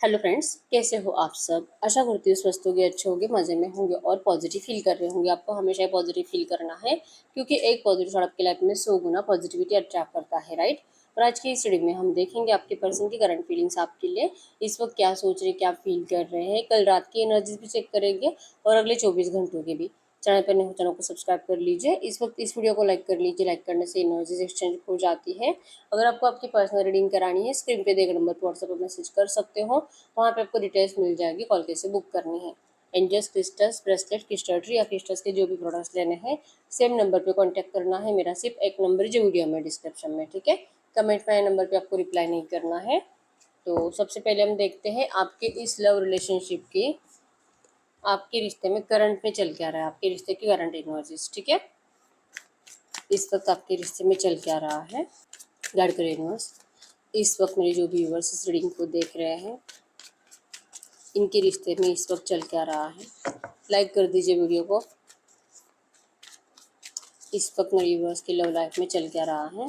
Hello friends, कैसे हो आप सब। आशा करती हूँ स्वस्थ होंगे, अच्छे होंगे, मज़े में होंगे और पॉजिटिव फील कर रहे होंगे। आपको हमेशा ही पॉजिटिव फील करना है क्योंकि एक पॉजिटिव थॉट आपकी लाइफ में 100 गुना पॉजिटिविटी अट्रैक्ट करता है, राइट। और आज की इस स्टडी में हम देखेंगे आपके पर्सन की करंट फीलिंग्स आपके लिए इस वक्त क्या सोच रहे, क्या फील कर रहे हैं। कल रात की एनर्जीज भी चेक करेंगे और अगले 24 घंटों के भी। चैनल पर नए हो चैनल को सब्सक्राइब कर लीजिए। इस वक्त इस वीडियो को लाइक कर लीजिए। लाइक करने से एनर्जीज एक्सचेंज हो जाती है। अगर आपको आपकी पर्सनल रीडिंग करानी है, स्क्रीन पे दिए गए नंबर पर व्हाट्सएप पर मैसेज कर सकते हो। वहाँ पे आपको डिटेल्स मिल जाएगी, कॉल कैसे बुक करनी है। एंजल्स, क्रिस्टल्स, ब्रेसलेट, क्रिस्टलरी या क्रिस्टल्स के जो भी प्रोडक्ट्स लेने हैं, सेम नंबर पे कांटेक्ट करना है। मेरा सिर्फ एक नंबर जो वीडियो में डिस्क्रिप्शन में, ठीक है। कमेंट में नंबर पे आपको रिप्लाई नहीं करना है। तो सबसे पहले हम देखते हैं आपके इस लव रिलेशनशिप की, आपके रिश्ते में करंट में चल क्या रहा है, आपके रिश्ते की करंट एनर्जीज, ठीक है। इस वक्त आपके रिश्ते में चल क्या रहा है, गाइड करें यूनिवर्स। इस वक्त मेरे जो भी व्यूअर्स इस रीडिंग को देख रहे हैं, इनके रिश्ते में इस वक्त चल क्या रहा है। लाइक कर दीजिए वीडियो को। इस वक्त मेरे व्यूअर्स की लव लाइफ में चल क्या रहा है,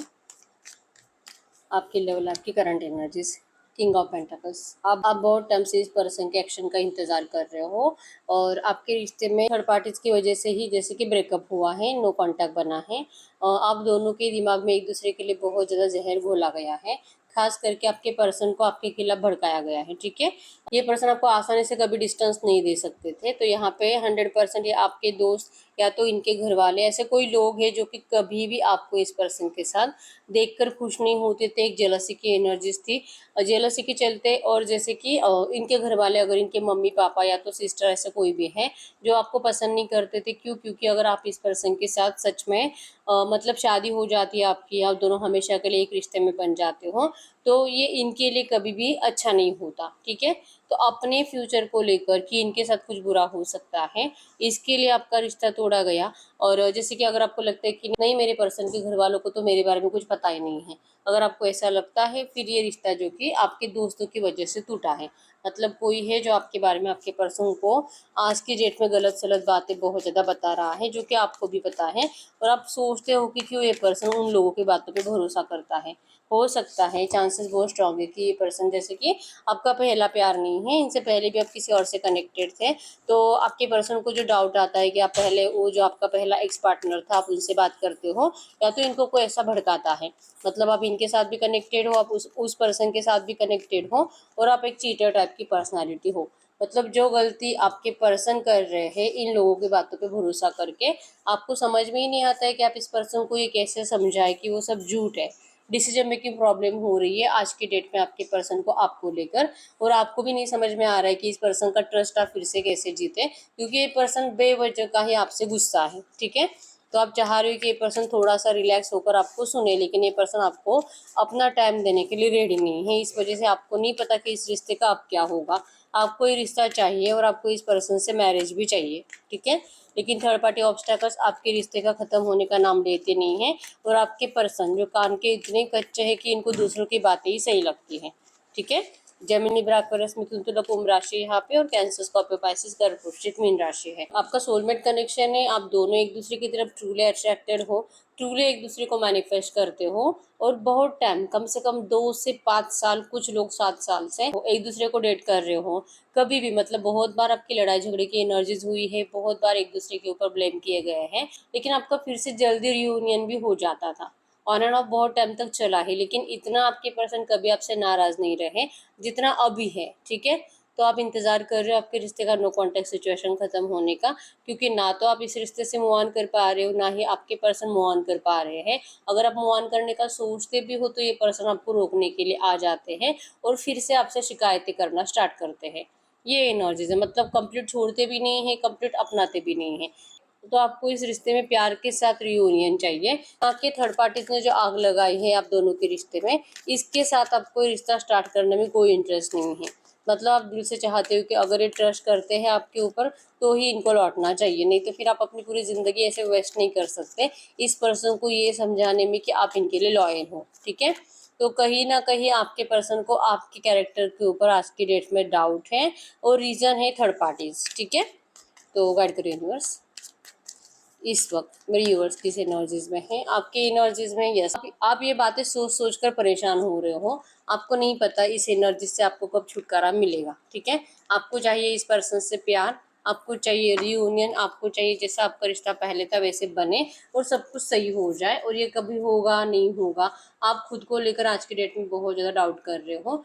आपकी लव लाइफ की current energies. King of pentacles. आप बहुत टाइम से इस पर्सन के एक्शन का इंतजार कर रहे हो और आपके रिश्ते में थर्ड पार्टीज की वजह से ही जैसे कि ब्रेकअप हुआ है, नो कांटेक्ट बना है। आप दोनों के दिमाग में एक दूसरे के लिए बहुत ज़्यादा जहर घोला गया है। खास करके आपके पर्सन को आपके खिलाफ भड़काया गया है, ठीक है। ये पर्सन आपको आसानी से कभी डिस्टेंस नहीं दे सकते थे। तो यहाँ पे 100% ये आपके दोस्त या तो इनके घर वाले, ऐसे कोई लोग हैं जो कि कभी भी आपको इस पर्सन के साथ देखकर खुश नहीं होते थे। एक जेलसी की एनर्जीज थी, जेलसी के चलते। और जैसे कि इनके घर वाले, अगर इनके मम्मी पापा या तो सिस्टर, ऐसे कोई भी है जो आपको पसंद नहीं करते थे। क्यों? क्योंकि अगर आप इस पर्सन के साथ सच में मतलब शादी हो जाती है आपकी, आप दोनों हमेशा के लिए एक रिश्ते में बन जाते हो, तो ये इनके लिए कभी भी अच्छा नहीं होता, ठीक है। तो अपने फ्यूचर को लेकर कि इनके साथ कुछ बुरा हो सकता है, इसके लिए आपका रिश्ता तोड़ा गया। और जैसे कि अगर आपको लगता है कि नहीं, मेरे पर्सन के घर वालों को तो मेरे बारे में कुछ पता ही नहीं है, अगर आपको ऐसा लगता है, फिर ये रिश्ता जो कि आपके दोस्तों की वजह से टूटा है। मतलब कोई है जो आपके बारे में, आपके पर्सन को आज की डेट में गलत सलत बातें बहुत ज़्यादा बता रहा है, जो कि आपको भी पता है। और आप सोचते हो कि क्यों ये पर्सन उन लोगों की बातों पे भरोसा करता है। हो सकता है, चांसेस बहुत स्ट्रांग है कि ये पर्सन जैसे कि आपका पहला प्यार नहीं है, इनसे पहले भी आप किसी और से कनेक्टेड थे। तो आपके पर्सन को जो डाउट आता है कि आप पहले, वो जो आपका पहला एक्स पार्टनर था, आप उनसे बात करते हो या तो इनको कोई ऐसा भड़काता है। मतलब आप इनके साथ भी कनेक्टेड हो, आप उस पर्सन के साथ भी कनेक्टेड हो और आप एक चीटर टाइप की पर्सनालिटी हो। मतलब जो गलती आपके पर्सन कर रहे हैं इन लोगों की बातों पे भरोसा करके, आपको समझ में ही नहीं आता है कि आप इस पर्सन को ये कैसे समझाए कि वो सब झूठ है। डिसीजन मेकिंग प्रॉब्लम हो रही है आज की डेट में आपके पर्सन को आपको लेकर। और आपको भी नहीं समझ में आ रहा है कि इस पर्सन का ट्रस्ट आप फिर से कैसे जीते, क्योंकि ये पर्सन बेवजह का ही आपसे गुस्सा है, ठीक है। तो आप चाह रहे हो कि ये पर्सन थोड़ा सा रिलैक्स होकर आपको सुने, लेकिन ये पर्सन आपको अपना टाइम देने के लिए रेडी नहीं है। इस वजह से आपको नहीं पता कि इस रिश्ते का अब क्या होगा। आपको ये रिश्ता चाहिए और आपको इस पर्सन से मैरिज भी चाहिए, ठीक है। लेकिन थर्ड पार्टी ऑब्स्टैकल्स आपके रिश्ते का ख़त्म होने का नाम लेते नहीं हैं। और आपके पर्सन जो कान के इतने कच्चे हैं कि इनको दूसरों की बातें ही सही लगती हैं, ठीक है। जेमिनी, लिब्रा, एक्वेरियस, मिथुन, तुला, कुंभ राशि यहाँ पे और कैंसर, स्कॉर्पियो, पाइसेस, कर्क, वृश्चिक, मीन राशि है। आपका सोलमेट कनेक्शन है। आप दोनों एक दूसरे की तरफ ट्रूली अट्रैक्टेड हो, ट्रूली एक दूसरे को मैनिफेस्ट करते हो। और बहुत टाइम, कम से कम 2 से 5 साल, कुछ लोग 7 साल से एक दूसरे को डेट कर रहे हो। कभी भी, मतलब बहुत बार आपकी लड़ाई झगड़े की एनर्जीज हुई है, बहुत बार एक दूसरे के ऊपर ब्लेम किए गए हैं, लेकिन आपका फिर से जल्दी रियूनियन भी हो जाता था। ऑन एंड ऑफ बहुत टाइम तक चला है, लेकिन इतना आपके पर्सन कभी आपसे नाराज नहीं रहे जितना अभी है, ठीक है। तो आप इंतजार कर रहे हो आपके रिश्ते का नो कॉन्टेक्ट सिचुएशन खत्म होने का, क्योंकि ना तो आप इस रिश्ते से मूव ऑन कर पा रहे हो, ना ही आपके पर्सन मूव ऑन कर पा रहे हैं। अगर आप मूव ऑन करने का सोचते भी हो तो ये पर्सन आपको रोकने के लिए आ जाते हैं और फिर से आपसे शिकायतें करना स्टार्ट करते हैं। ये एनर्जीज है, मतलब कंप्लीट छोड़ते भी नहीं है, कंप्लीट अपनाते भी नहीं है। तो आपको इस रिश्ते में प्यार के साथ रियूनियन चाहिए। आपके थर्ड पार्टीज ने जो आग लगाई है आप दोनों के रिश्ते में, इसके साथ आपको रिश्ता स्टार्ट करने में कोई इंटरेस्ट नहीं है। मतलब आप दिल से चाहते हो कि अगर ये ट्रस्ट करते हैं आपके ऊपर तो ही इनको लौटना चाहिए, नहीं तो फिर आप अपनी पूरी जिंदगी ऐसे वेस्ट नहीं कर सकते इस पर्सन को ये समझाने में कि आप इनके लिए लॉयल हो, ठीक है। तो कहीं ना कहीं आपके पर्सन को आपके कैरेक्टर के ऊपर आज की डेट में डाउट है और रीजन है थर्ड पार्टीज, ठीक है। तो गाइड करिए यूनिवर्स। इस वक्त मेरे व्यूअर्स किस एनर्जीज में है, आपकी एनर्जीज में। यस, आप ये बातें सोच सोच कर परेशान हो रहे हो, आपको नहीं पता इस एनर्जी से आपको कब छुटकारा मिलेगा। ठीक है, आपको चाहिए इस पर्सन से प्यार, आपको चाहिए रियूनियन, आपको चाहिए जैसा आपका रिश्ता पहले था वैसे बने और सब कुछ सही हो जाए। और ये कभी होगा नहीं होगा, आप खुद को लेकर आज की डेट में बहुत ज़्यादा डाउट कर रहे हो,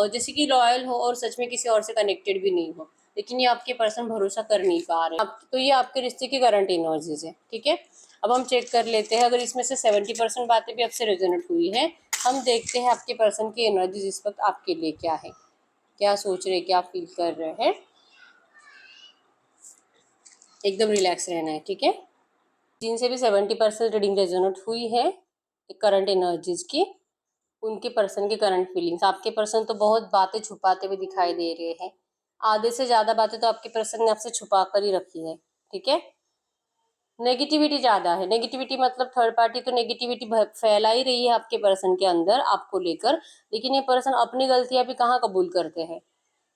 जैसे कि लॉयल हो और सच में किसी और से कनेक्टेड भी नहीं हो, लेकिन ये आपके पर्सन भरोसा कर नहीं पा रहे आप। तो ये आपके रिश्ते की करंट एनर्जीज है। ठीक है, अब हम चेक कर लेते हैं, अगर इसमें से 70% बातें भी आपसे रेजोनेट हुई है, हम देखते हैं आपके पर्सन की एनर्जीज इस वक्त आपके लिए क्या है, क्या सोच रहे, क्या फील कर रहे हैं। एकदम रिलैक्स रहना है। ठीक है, जिनसे भी 70% रीडिंग रेजोनेट हुई है करंट एनर्जीज की, उनके पर्सन की करंट फीलिंग्स। आपके पर्सन तो बहुत बातें छुपाते हुए दिखाई दे रहे हैं, आधे से ज्यादा बातें तो आपके पर्सन ने आपसे छुपा कर ही रखी है। ठीक है, नेगेटिविटी ज्यादा है। नेगेटिविटी मतलब थर्ड पार्टी तो नेगेटिविटी फैला ही रही है आपके पर्सन के अंदर आपको लेकर, लेकिन ये पर्सन अपनी गलतियां भी कहाँ कबूल करते हैं।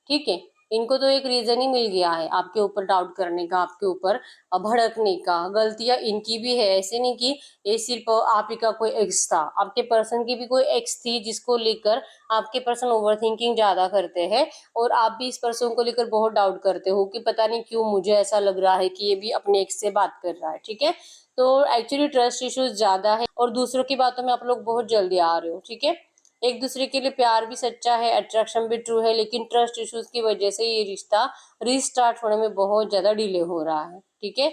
ठीक है, इनको तो एक रीजन ही मिल गया है आपके ऊपर डाउट करने का, आपके ऊपर भड़कने का। गलतियां इनकी भी है, ऐसे नहीं कि ये सिर्फ आप ही का कोई एक्स था, आपके पर्सन की भी कोई एक्स थी जिसको लेकर आपके पर्सन ओवर थिंकिंग ज्यादा करते हैं। और आप भी इस पर्सन को लेकर बहुत डाउट करते हो कि पता नहीं क्यों मुझे ऐसा लग रहा है कि ये भी अपने एक्स से बात कर रहा है। ठीक है, तो एक्चुअली ट्रस्ट इश्यूज ज्यादा है और दूसरों की बातों में आप लोग बहुत जल्दी आ रहे हो। ठीक है, एक दूसरे के लिए प्यार भी सच्चा है, अट्रैक्शन भी ट्रू है, लेकिन ट्रस्ट इश्यूज की वजह से ये रिश्ता रीस्टार्ट होने में बहुत ज्यादा डिले हो रहा है। ठीक है,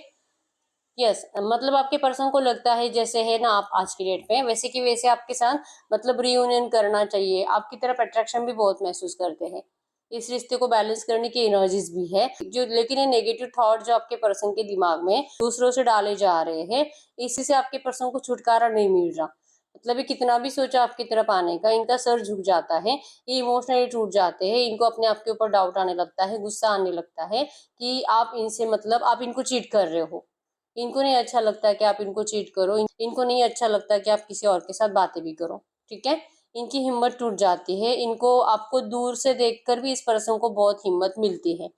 यस, मतलब आपके पर्सन को लगता है जैसे है ना आप आज की डेट में वैसे कि वैसे आपके साथ मतलब रियूनियन करना चाहिए, आपकी तरफ अट्रैक्शन भी बहुत महसूस करते हैं। इस रिश्ते को बैलेंस करने की एनर्जीज भी है जो, लेकिन ये नेगेटिव थॉट जो आपके पर्सन के दिमाग में दूसरों से डाले जा रहे हैं, इसी से आपके पर्सन को छुटकारा नहीं मिल रहा। मतलब ये कितना भी सोचा आपकी तरफ आने का, इनका सर झुक जाता है, ये इमोशनली टूट जाते हैं, इनको अपने आप के ऊपर डाउट आने लगता है, गुस्सा आने लगता है कि आप इनसे मतलब आप इनको चीट कर रहे हो। इनको नहीं अच्छा लगता कि आप इनको चीट करो, इनको नहीं अच्छा लगता कि आप किसी और के साथ बातें भी करो। ठीक है, इनकी हिम्मत टूट जाती है, इनको आपको दूर से देखकर भी इस पर्सन को बहुत हिम्मत मिलती है।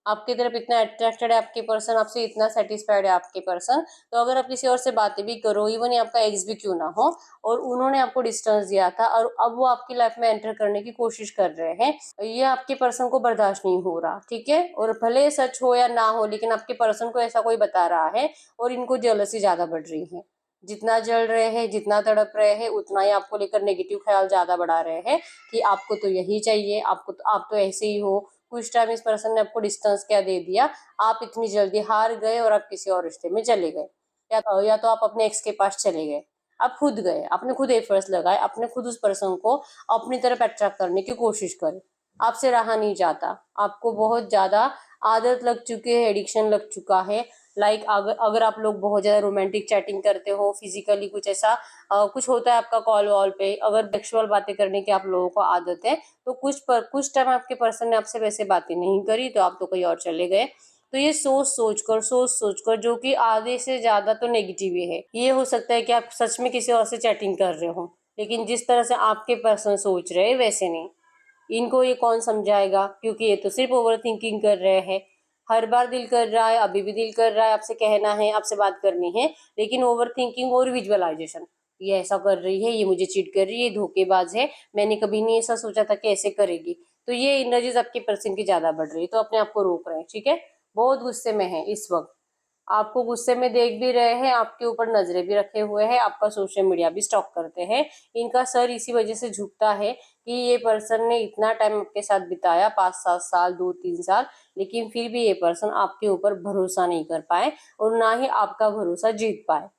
आपकी तरफ इतना अट्रैक्टेड है आपके पर्सन, आपसे इतना सेटिस्फाइड है आपके पर्सन, तो अगर आप किसी और से बातें भी करो, इवन ये आपका एक्स भी क्यों ना हो, और उन्होंने आपको डिस्टेंस दिया था और अब वो आपकी लाइफ में एंटर करने की कोशिश कर रहे हैं, ये आपके पर्सन को बर्दाश्त नहीं हो रहा। ठीक है, और भले सच हो या ना हो, लेकिन आपके पर्सन को ऐसा कोई बता रहा है और इनको जेलसी ज्यादा बढ़ रही है। जितना जल रहे हैं, जितना तड़प रहे हैं, उतना ही आपको लेकर नेगेटिव ख्याल ज्यादा बढ़ा रहे हैं कि आपको तो यही चाहिए, आपको तो, आप तो ऐसे ही हो। कुछ टाइम इस पर्सन ने आपको डिस्टेंस क्या दे दिया, आप इतनी जल्दी हार गए और आप किसी और रिश्ते में चले गए, या तो आप अपने एक्स के पास चले गए, आप खुद गए, आपने खुद एफर्ट्स लगाए, आपने खुद उस पर्सन को अपनी तरफ अट्रैक्ट करने की कोशिश करी, आपसे रहा नहीं जाता, आपको बहुत ज्यादा आदत लग चुकी है, एडिक्शन लग चुका है। लाइक अगर आप लोग बहुत ज्यादा रोमांटिक चैटिंग करते हो, फिजिकली कुछ ऐसा कुछ होता है आपका कॉल वॉल पे, अगर सेक्सुअल बातें करने की आप लोगों को आदत है, तो कुछ टाइम आपके पर्सन ने आपसे वैसे बातें नहीं करी तो आप तो कहीं और चले गए। तो ये सोच सोच कर जो कि आधे से ज्यादा तो नेगेटिव ही है। ये हो सकता है कि आप सच में किसी और से चैटिंग कर रहे हो, लेकिन जिस तरह से आपके पर्सन सोच रहे हैं वैसे नहीं। इनको ये कौन समझाएगा, क्योंकि ये तो सिर्फ ओवर थिंकिंग कर रहे हैं। हर बार दिल कर रहा है, अभी भी दिल कर रहा है, आपसे कहना है, आपसे बात करनी है, लेकिन ओवर थिंकिंग और विजुअलाइजेशन, ये ऐसा कर रही है, ये मुझे चीट कर रही है, धोखेबाज है, मैंने कभी नहीं ऐसा सोचा था कि ऐसे करेगी। तो ये एनर्जीज आपके पर्सन की ज्यादा बढ़ रही है, तो अपने आप को रोक रहे हैं। ठीक है, बहुत गुस्से में है इस वक्त, आपको गुस्से में देख भी रहे हैं, आपके ऊपर नजरें भी रखे हुए हैं, आपका सोशल मीडिया भी स्टॉक करते हैं। इनका सर इसी वजह से झुकता है कि ये पर्सन ने इतना टाइम आपके साथ बिताया, 5-7 साल, 2-3 साल, लेकिन फिर भी ये पर्सन आपके ऊपर भरोसा नहीं कर पाए और ना ही आपका भरोसा जीत पाए।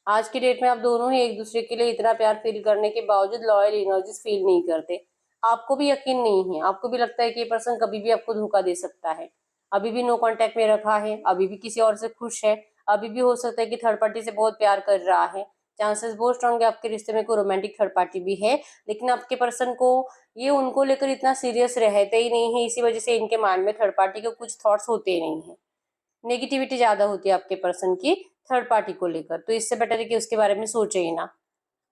आज की डेट में आप दोनों ही एक दूसरे के लिए इतना प्यार फील करने के बावजूद लॉयल एनर्जीज फील नहीं करते। आपको भी यकीन नहीं है, आपको भी लगता है कि ये पर्सन कभी भी आपको धोखा दे सकता है। अभी भी नो कांटेक्ट में रखा है, अभी भी किसी और से खुश है, अभी भी हो सकता है कि थर्ड पार्टी से बहुत प्यार कर रहा है। चांसेस बहुत स्ट्रांग है आपके रिश्ते में कोई रोमांटिक थर्ड पार्टी भी है, लेकिन आपके पर्सन को ये उनको लेकर इतना सीरियस रहते ही नहीं है, इसी वजह से इनके माइंड में थर्ड पार्टी के कुछ थॉट्स होते ही नहीं है। नेगेटिविटी ज्यादा होती है आपके पर्सन की थर्ड पार्टी को लेकर, तो इससे बेटर है कि उसके बारे में सोचे ही ना।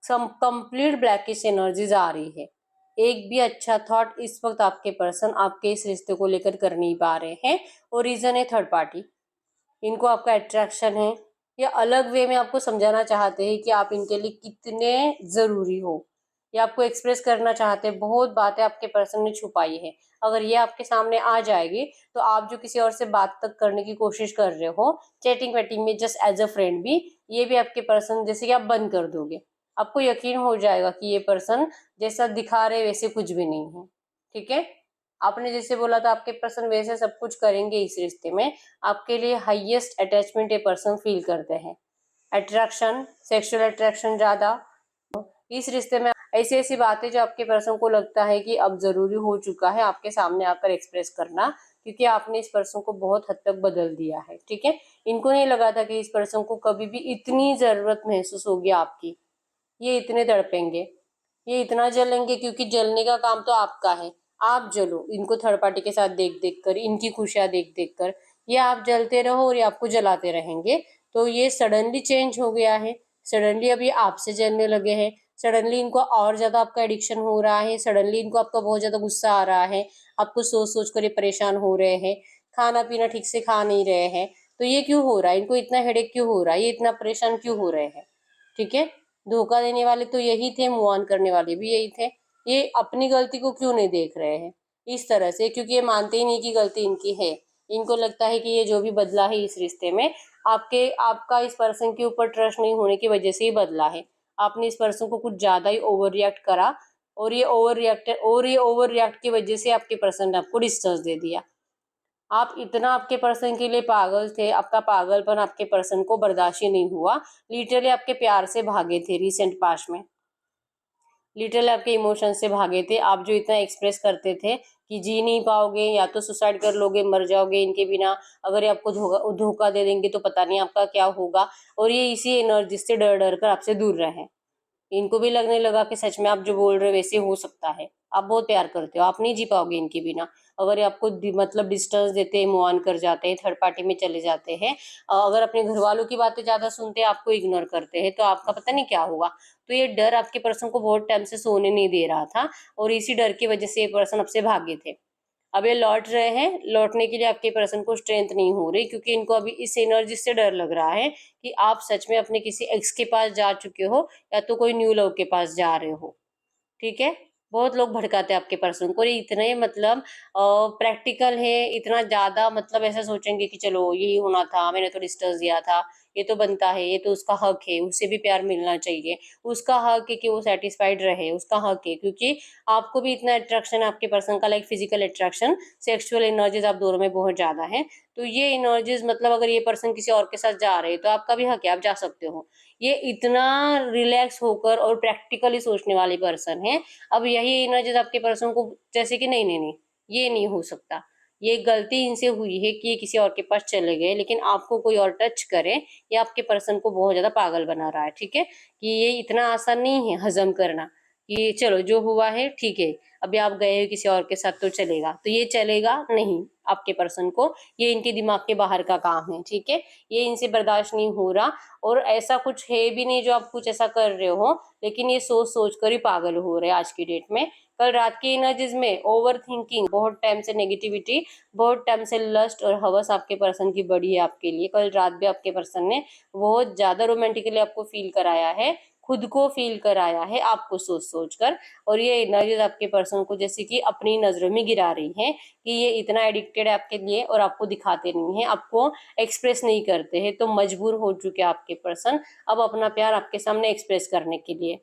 सम कंप्लीट ब्लैकिश एनर्जीज आ रही है, एक भी अच्छा थॉट इस वक्त आपके पर्सन आपके इस रिश्ते को लेकर कर नहीं पा रहे हैं, और रीजन है थर्ड पार्टी। इनको आपका अट्रैक्शन है, या अलग वे में आपको समझाना चाहते हैं कि आप इनके लिए कितने ज़रूरी हो, या आपको एक्सप्रेस करना चाहते हैं। बहुत बातें आपके पर्सन ने छुपाई है, अगर ये आपके सामने आ जाएगी तो आप जो किसी और से बात तक करने की कोशिश कर रहे हो चैटिंग वैटिंग में जस्ट एज अ फ्रेंड भी, ये भी आपके पर्सन जैसे कि आप बंद कर दोगे। आपको यकीन हो जाएगा कि ये पर्सन जैसा दिखा रहे वैसे कुछ भी नहीं है। ठीक है, आपने जैसे बोला था आपके पर्सन वैसे सब कुछ करेंगे इस रिश्ते में। आपके लिए हाईएस्ट अटैचमेंट ये पर्सन फील करते हैं, अट्रैक्शन, सेक्सुअल अट्रैक्शन ज्यादा। इस रिश्ते में ऐसी ऐसी बातें जो आपके पर्सन को लगता है कि अब जरूरी हो चुका है आपके सामने आकर एक्सप्रेस करना, क्योंकि आपने इस पर्सन को बहुत हद तक बदल दिया है। ठीक है, इनको नहीं लगा था कि इस पर्सन को कभी भी इतनी जरूरत महसूस होगी आपकी, ये इतने तड़पेंगे, ये इतना जलेंगे, क्योंकि जलने का काम तो आपका है। आप जलो इनको थर्ड पार्टी के साथ देख देख कर, इनकी खुशियां देख देख कर, ये आप जलते रहो और ये आपको जलाते रहेंगे। तो ये सडनली चेंज हो गया है, सडनली अब ये आपसे जलने लगे हैं, सडनली इनको और ज्यादा आपका एडिक्शन हो रहा है, सडनली इनको आपका बहुत ज्यादा गुस्सा आ रहा है, आपको सोच सोच कर ये परेशान हो रहे हैं, खाना पीना ठीक से खा नहीं रहे हैं। तो ये क्यों हो रहा है, इनको इतना हेडेक क्यों हो रहा है, ये इतना परेशान क्यों हो रहे हैं। ठीक है, धोखा देने वाले तो यही थे, मूव ऑन करने वाले भी यही थे। ये अपनी गलती को क्यों नहीं देख रहे हैं इस तरह से, क्योंकि ये मानते ही नहीं कि गलती इनकी है। इनको लगता है कि ये जो भी बदला है इस रिश्ते में, आपका इस पर्सन के ऊपर ट्रस्ट नहीं होने की वजह से ही बदला है। आपने इस पर्सन को कुछ ज्यादा ही ओवर रिएक्ट करा, और ये ओवर रिएक्ट की वजह से आपके पर्सन ने आपको डिस्टेंस दे दिया। आप इतना आपके पर्सन के लिए पागल थे, आपका पागलपन आपके पर्सन को बर्दाश्त ही नहीं हुआ। लिटरली आपके प्यार से भागे थे रिसेंट पास्ट में, लिटरली आपके इमोशन से भागे थे। आप जो इतना एक्सप्रेस करते थे कि जी नहीं पाओगे, या तो सुसाइड कर लोगे, मर जाओगे इनके बिना, अगर ये आपको धोखा दे देंगे तो पता नहीं आपका क्या होगा। और ये इसी एनर्जी से डर डर कर आपसे दूर रहे। इनको भी लगने लगा कि सच में आप जो बोल रहे हो वैसे हो सकता है, आप बहुत प्यार करते हो, आप नहीं जी पाओगे इनके बिना। अगर ये आपको मतलब डिस्टेंस देते हैं, मूव ऑन कर जाते हैं, थर्ड पार्टी में चले जाते हैं, अगर अपने घर वालों की बातें ज्यादा सुनते हैं, आपको इग्नोर करते हैं, तो आपका पता नहीं क्या होगा। तो ये डर आपके पर्सन को बहुत टाइम से सोने नहीं दे रहा था, और इसी डर की वजह से ये पर्सन आपसे भागे थे। अब ये लौट रहे हैं, लौटने के लिए आपके पर्सन को स्ट्रेंथ नहीं हो रही, क्योंकि इनको अभी इस एनर्जी से डर लग रहा है कि आप सच में अपने किसी एक्स के पास जा चुके हो, या तो कोई न्यू लव के पास जा रहे हो। ठीक है, बहुत लोग भड़काते हैं आपके पर्सन को, ये इतने मतलब प्रैक्टिकल है, इतना ज्यादा मतलब ऐसा सोचेंगे कि चलो यही होना था, मैंने तो डिस्टेंस दिया था, ये तो बनता है, ये तो उसका हक है, उससे भी प्यार मिलना चाहिए, उसका हक है कि वो सेटिस्फाइड रहे, उसका हक है, क्योंकि आपको भी इतना अट्रैक्शन है आपके पर्सन का, like physical attraction, sexual energies आप दोनों में बहुत ज्यादा है। तो ये एनर्जीज मतलब अगर ये पर्सन किसी और के साथ जा रहे हैं तो आपका भी हक है, आप जा सकते हो। ये इतना रिलैक्स होकर और प्रैक्टिकली सोचने वाली पर्सन है। अब यही एनर्जीज आपके पर्सन को जैसे कि नहीं नहीं नहीं, ये नहीं हो सकता, ये गलती इनसे हुई है कि ये किसी और के पास चले गए, लेकिन आपको कोई और टच करे, ये आपके पर्सन को बहुत ज्यादा पागल बना रहा है। ठीक है, कि ये इतना आसान नहीं है हजम करना कि चलो जो हुआ है ठीक है, अभी आप गए हो किसी और के साथ तो चलेगा, तो ये चलेगा नहीं आपके पर्सन को, ये इनके दिमाग के बाहर का काम है। ठीक है, ये इनसे बर्दाश्त नहीं हो रहा, और ऐसा कुछ है भी नहीं जो आप कुछ ऐसा कर रहे हो, लेकिन ये सोच सोच कर ही पागल हो रहे हैं आज की डेट में। कल रात की एनर्जीज में ओवर थिंकिंग, बहुत टाइम से नेगेटिविटी, बहुत टाइम से लस्ट और हवस आपके पर्सन की बढ़ी है आपके लिए। कल रात भी आपके पर्सन ने बहुत ज्यादा रोमांटिकली आपको फील कराया है, खुद को फील कराया है आपको सोच सोच कर। और ये एनर्जीज आपके पर्सन को जैसे कि अपनी नजरों में गिरा रही है कि ये इतना एडिक्टेड है आपके लिए, और आपको दिखाते नहीं है, आपको एक्सप्रेस नहीं करते हैं, तो मजबूर हो चुके हैं आपके पर्सन अब अपना प्यार आपके सामने एक्सप्रेस करने के लिए।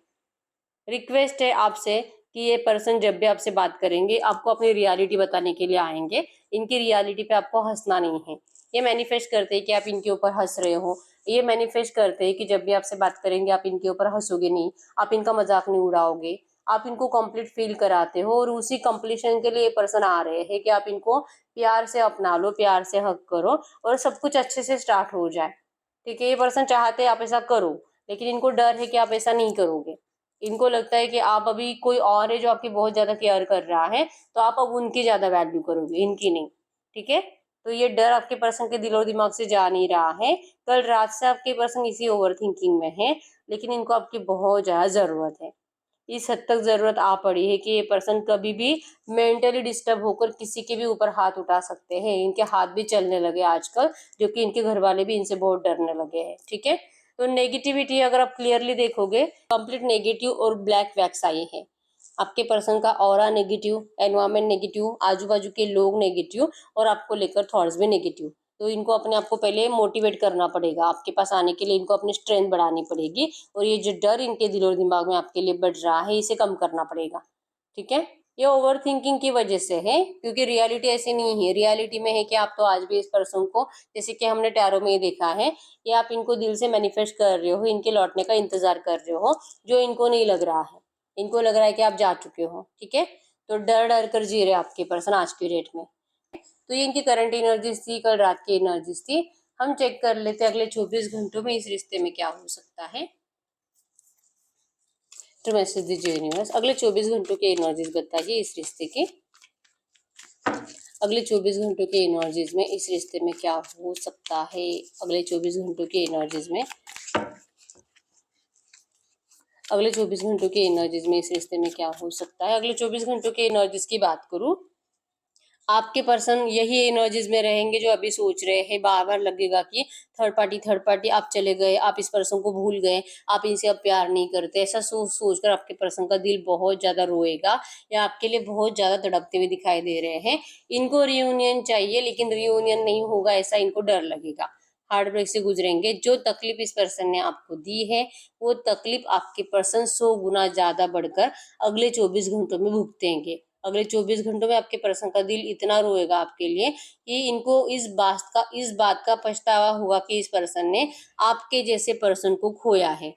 रिक्वेस्ट है आपसे कि ये पर्सन जब भी आपसे बात करेंगे आपको अपनी रियलिटी बताने के लिए आएंगे, इनकी रियलिटी पे आपको हंसना नहीं है। ये मैनिफेस्ट करते हैं कि आप इनके ऊपर हंस रहे हो, ये मैनिफेस्ट करते हैं कि जब भी आपसे बात करेंगे आप इनके ऊपर हंसोगे नहीं, आप इनका मजाक नहीं उड़ाओगे, आप इनको कंप्लीट फील कराते हो, और उसी कंप्लीशन के लिए ये पर्सन आ रहे हैं कि आप इनको प्यार से अपना लो, प्यार से हक करो, और सब कुछ अच्छे से स्टार्ट हो जाए। ठीक है, ये पर्सन चाहते हैं आप ऐसा करो, लेकिन इनको डर है कि आप ऐसा नहीं करोगे। इनको लगता है कि आप अभी कोई और है जो आपकी बहुत ज्यादा केयर कर रहा है, तो आप अब उनकी ज्यादा वैल्यू करोगे, इनकी नहीं। ठीक है, तो ये डर आपके पर्सन के दिलो दिमाग से जा नहीं रहा है। कल रात से आपके पर्सन इसी ओवर थिंकिंग में है, लेकिन इनको आपकी बहुत ज्यादा जरूरत है। इस हद तक जरूरत आ पड़ी है कि ये पर्सन कभी भी मेंटली डिस्टर्ब होकर किसी के भी ऊपर हाथ उठा सकते हैं। इनके हाथ भी चलने लगे आजकल, जो कि इनके घर वाले भी इनसे बहुत डरने लगे हैं। ठीक है, तो नेगेटिविटी अगर आप क्लियरली देखोगे, कंप्लीट नेगेटिव और ब्लैक वैक्स आई है। आपके पर्सन का ऑरा नेगेटिव, एनवायरमेंट नेगेटिव, आजू बाजू के लोग नेगेटिव और आपको लेकर थॉट्स भी नेगेटिव। तो इनको अपने आप को पहले मोटिवेट करना पड़ेगा, आपके पास आने के लिए इनको अपनी स्ट्रेंथ बढ़ानी पड़ेगी, और ये जो डर इनके दिल और दिमाग में आपके लिए बढ़ रहा है इसे कम करना पड़ेगा। ठीक है, ये ओवर थिंकिंग की वजह से है, क्योंकि रियलिटी ऐसी नहीं है। रियलिटी में है कि आप तो आज भी इस पर्सन को, जैसे कि हमने टैरो में ही देखा है, ये आप इनको दिल से मैनिफेस्ट कर रहे हो, इनके लौटने का इंतजार कर रहे हो, जो इनको नहीं लग रहा है। इनको लग रहा है कि आप जा चुके हो। ठीक है, तो डर डर कर जी रहे आपके पर्सन आज की डेट में। तो ये इनकी करंट एनर्जीज थी, कल रात की एनर्जीज थी। हम चेक कर लेते हैं अगले 24 घंटों में इस रिश्ते में क्या हो सकता है। तो मैसेज दीजिए यूनिवर्स, अगले 24 घंटों की एनर्जीज बताइए इस रिश्ते की। अगले 24 घंटों के एनर्जीज में इस रिश्ते में क्या हो सकता है। अगले 24 घंटों के एनर्जीज में, अगले 24 घंटों के एनर्जीज में इस रिश्ते में क्या हो सकता है। अगले 24 घंटों के एनर्जीज की बात करूं, आपके पर्सन यही एनर्जीज में रहेंगे जो अभी सोच रहे हैं। बार बार लगेगा कि थर्ड पार्टी आप चले गए, आप इस पर्सन को भूल गए, आप इनसे अब प्यार नहीं करते। ऐसा सोच सोचकर आपके पर्सन का दिल बहुत ज्यादा रोएगा या आपके लिए बहुत ज्यादा तड़पते हुए दिखाई दे रहे हैं। इनको रियूनियन चाहिए, लेकिन रियूनियन नहीं होगा ऐसा इनको डर लगेगा। हार्ट ब्रेक से गुजरेंगे। जो तकलीफ इस पर्सन ने आपको दी है, वो तकलीफ आपके पर्सन 100 गुना ज्यादा बढ़कर अगले 24 घंटों में भुगतेंगे। अगले 24 घंटों में आपके पर्सन का दिल इतना रोएगा आपके लिए कि इनको इस बात का पछतावा होगा कि इस पर्सन ने आपके जैसे पर्सन को खोया है।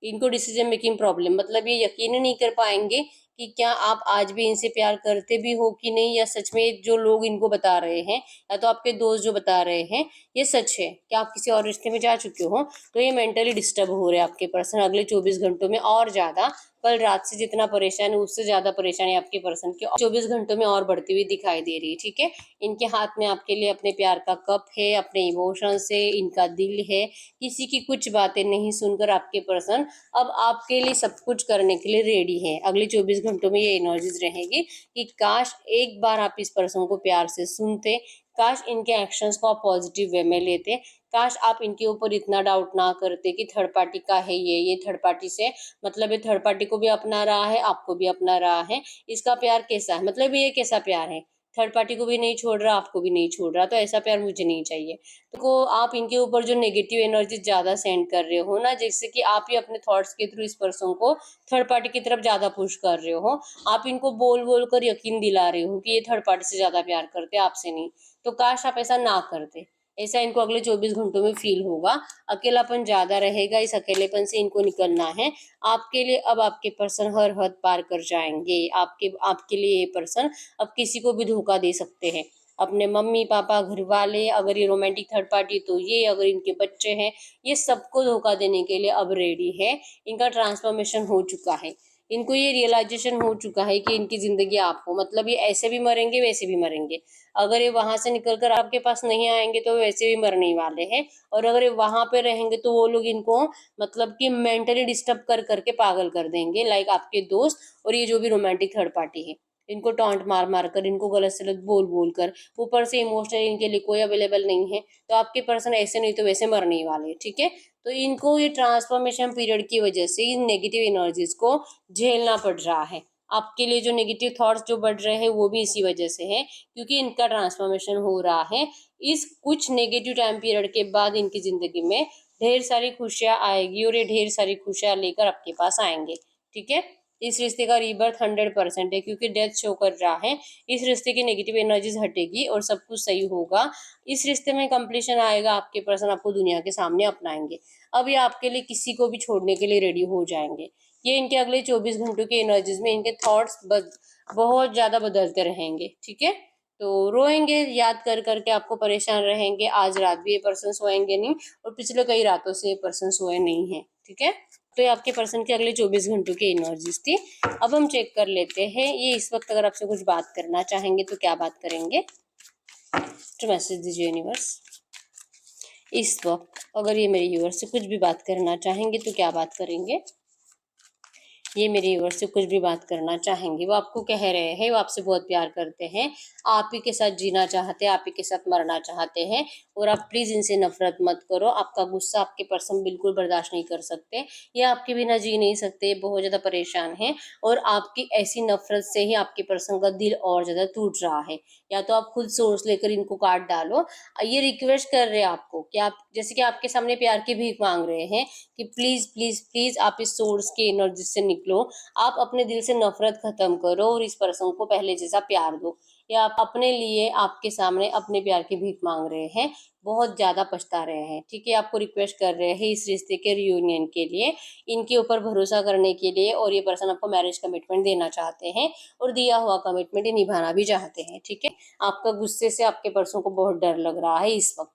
इनको डिसीजन मेकिंग प्रॉब्लम, मतलब ये यकीन नहीं कर पाएंगे कि क्या आप आज भी इनसे प्यार करते भी हो कि नहीं, या सच में जो लोग इनको बता रहे हैं या तो आपके दोस्त जो बता रहे हैं ये सच है, क्या आप किसी और रिश्ते में जा चुके हो। तो ये मेंटली डिस्टर्ब हो रहे हैं आपके पर्सन अगले 24 घंटों में, और ज्यादा कल रात से जितना परेशान है उससे ज्यादा परेशानी आपके पर्सन की 24 घंटों में और बढ़ती हुई दिखाई दे रही है। ठीक है, इनके हाथ में आपके लिए अपने प्यार का कप है, अपने इमोशन से इनका दिल है। किसी की कुछ बातें नहीं सुनकर आपके पर्सन अब आपके लिए सब कुछ करने के लिए रेडी है। अगले 24 घंटों में ये एनर्जीज रहेगी कि काश एक बार आप इस पर्सन को प्यार से सुनते, काश इनके एक्शंस को आप पॉजिटिव वे में लेते, काश आप इनके ऊपर इतना डाउट ना करते कि थर्ड पार्टी का है ये थर्ड पार्टी से मतलब ये थर्ड पार्टी को भी अपना रहा है, आपको भी अपना रहा है। इसका प्यार कैसा है, मतलब ये कैसा प्यार है, थर्ड पार्टी को भी नहीं छोड़ रहा, आपको भी नहीं छोड़ रहा, तो ऐसा प्यार मुझे नहीं चाहिए। तो आप इनके ऊपर जो नेगेटिव एनर्जी ज्यादा सेंड कर रहे हो ना, जैसे कि आप ही अपने थॉट्स के थ्रू इस पर्सन को थर्ड पार्टी की तरफ ज्यादा पुश कर रहे हो। आप इनको बोल बोल कर यकीन दिला रहे हो कि ये थर्ड पार्टी से ज्यादा प्यार करते, आपसे नहीं। तो काश आप ऐसा ना करते। ऐसा इनको अगले 24 घंटों में फील होगा। अकेलापन ज्यादा रहेगा, इस अकेलेपन से इनको निकलना है। आपके लिए अब आपके पर्सन हर हद पार कर जाएंगे। आपके लिए ये पर्सन अब किसी को भी धोखा दे सकते हैं, अपने मम्मी पापा, घर वाले, अगर ये रोमांटिक थर्ड पार्टी तो ये, अगर इनके बच्चे हैं, ये सबको धोखा देने के लिए अब रेडी है। इनका ट्रांसफॉर्मेशन हो चुका है, इनको ये रियलाइजेशन हो चुका है कि इनकी जिंदगी आप हो, मतलब ये ऐसे भी मरेंगे वैसे भी मरेंगे। अगर ये वहां से निकलकर आपके पास नहीं आएंगे तो वैसे भी मरने वाले हैं, और अगर ये वहां पे रहेंगे तो वो लोग इनको मतलब कि मेंटली डिस्टर्ब कर करके पागल कर देंगे, लाइक आपके दोस्त और ये जो भी रोमांटिक थर्ड पार्टी है। इनको टॉन्ट मार मार कर, इनको गलत सलत बोल बोल कर, ऊपर से इमोशनली इनके लिए कोई अवेलेबल नहीं है, तो आपके पर्सन ऐसे नहीं तो वैसे मरने ही वाले। ठीक है, तो इनको ये ट्रांसफॉर्मेशन पीरियड की वजह से इन नेगेटिव एनर्जीज को झेलना पड़ रहा है। आपके लिए जो नेगेटिव थॉट्स जो बढ़ रहे हैं वो भी इसी वजह से है, क्योंकि इनका ट्रांसफॉर्मेशन हो रहा है। इस कुछ नेगेटिव टाइम पीरियड के बाद इनकी जिंदगी में ढेर सारी खुशियां आएगी, और ये ढेर सारी खुशियां लेकर आपके पास आएंगे। ठीक है, इस रिश्ते का रीबर्थ 100% है, क्योंकि डेथ शो कर रहा है। इस रिश्ते की नेगेटिव एनर्जीज हटेगी और सब कुछ सही होगा। इस रिश्ते में कंप्लीशन आएगा, आपके पर्सन आपको दुनिया के सामने अपनाएंगे। अब ये आपके लिए किसी को भी छोड़ने के लिए रेडी हो जाएंगे। ये इनके अगले 24 घंटों के एनर्जीज में इनके थॉट्स बहुत ज्यादा बदलते रहेंगे। ठीक है, तो रोएंगे याद कर करके, आपको परेशान रहेंगे। आज रात भी ये पर्सन सोएंगे नहीं, और पिछले कई रातों से ये पर्सन सोए नहीं है। ठीक है, तो ये आपके पर्सन के अगले 24 घंटों की एनर्जीज थी। अब हम चेक कर लेते हैं ये इस वक्त अगर आपसे कुछ बात करना चाहेंगे तो क्या बात करेंगे। तो मैसेज दीजिए यूनिवर्स, इस वक्त अगर ये मेरे यूनिवर्स से कुछ भी बात करना चाहेंगे तो क्या बात करेंगे। ये मेरे व्यूअर्स से कुछ भी बात करना चाहेंगे, वो आपको कह रहे हैं वो आपसे बहुत प्यार करते हैं, आप ही के साथ जीना चाहते हैं, आप ही के साथ मरना चाहते हैं, और आप प्लीज़ इनसे नफरत मत करो। आपका गुस्सा आपके पर्सन बिल्कुल बर्दाश्त नहीं कर सकते, ये आपके बिना जी नहीं सकते, बहुत ज़्यादा परेशान हैं, और आपकी ऐसी नफरत से ही आपके पर्सन का दिल और ज़्यादा टूट रहा है। या तो आप खुद सोर्स लेकर इनको काट डालो। ये रिक्वेस्ट कर रहे हैं आपको कि आप, जैसे कि आपके सामने प्यार की भीख मांग रहे हैं कि प्लीज़ प्लीज़ प्लीज़ आप इस सोर्स की एनर्जी से निकलो, आप अपने दिल से नफरत खत्म करो और इस पर्सन को पहले जैसा प्यार दो। या आप अपने लिए आपके सामने अपने प्यार की भीख मांग रहे हैं, बहुत ज़्यादा पछता रहे हैं, ठीक है। आपको रिक्वेस्ट कर रहे हैं इस रिश्ते के रियूनियन के लिए, इनके ऊपर भरोसा करने के लिए, और ये पर्सन आपको मैरिज कमिटमेंट देना चाहते हैं और दिया हुआ कमिटमेंट निभाना भी चाहते हैं, ठीक है। आपका गुस्से से आपके पर्सन को बहुत डर लग रहा है इस वक्त,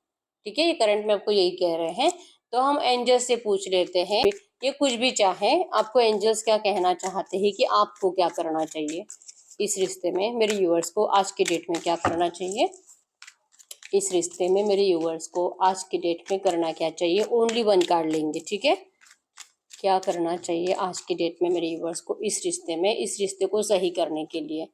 ठीक है। ये करंट में आपको यही कह रहे हैं। तो हम एंजल्स से पूछ लेते हैं, ये कुछ भी चाहे, आपको एंजल्स क्या कहना चाहते हैं कि आपको क्या करना चाहिए इस रिश्ते में। मेरे व्यूअर्स को आज की डेट में क्या करना चाहिए, इस रिश्ते में मेरे व्यूअर्स को आज की डेट में करना क्या चाहिए। ओनली वन कार्ड लेंगे, ठीक है। क्या करना चाहिए आज की डेट में मेरे व्यूअर्स को इस रिश्ते में, इस रिश्ते को सही करने के लिए।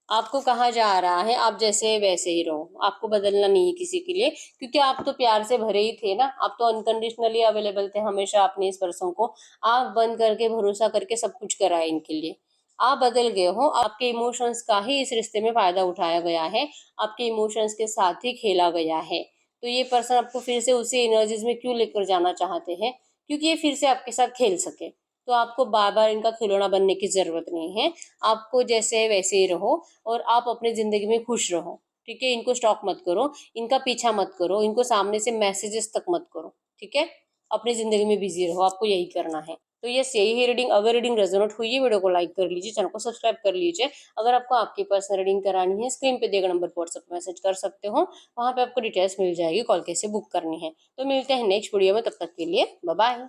आपको कहा जा रहा है आप जैसे हैं वैसे ही रहो, आपको बदलना नहीं है किसी के लिए, क्योंकि आप तो प्यार से भरे ही थे ना, आप तो अनकंडीशनली अवेलेबल थे हमेशा। आपने इस पर्सन को आंख बंद करके भरोसा करके सब कुछ करा है इनके लिए। आप बदल गए हो, आपके इमोशंस का ही इस रिश्ते में फायदा उठाया गया है, आपके इमोशंस के साथ ही खेला गया है। तो ये पर्सन आपको फिर से उसी एनर्जीज में क्यों लेकर जाना चाहते हैं, क्योंकि ये फिर से आपके साथ खेल सके। तो आपको बार बार इनका खिलौना बनने की जरूरत नहीं है, आपको जैसे है वैसे ही रहो और आप अपनी जिंदगी में खुश रहो, ठीक है। इनको स्टॉक मत करो, इनका पीछा मत करो, इनको सामने से मैसेजेस तक मत करो, ठीक है। अपनी जिंदगी में बिजी रहो, आपको यही करना है। तो यस, यही है रीडिंग। अगर रीडिंग रेजोनेट हुई है, वीडियो को लाइक कर लीजिए, चैनल को सब्सक्राइब कर लीजिए। अगर आपको आपकी पर्सनल रीडिंग करानी है, स्क्रीन पे दिए गए नंबर पर व्हाट्सएप मैसेज कर सकते हो, वहां पे आपको डिटेल्स मिल जाएगी, कॉल कैसे बुक करनी है। तो मिलते हैं नेक्स्ट वीडियो में, तब तक के लिए बाय बाय।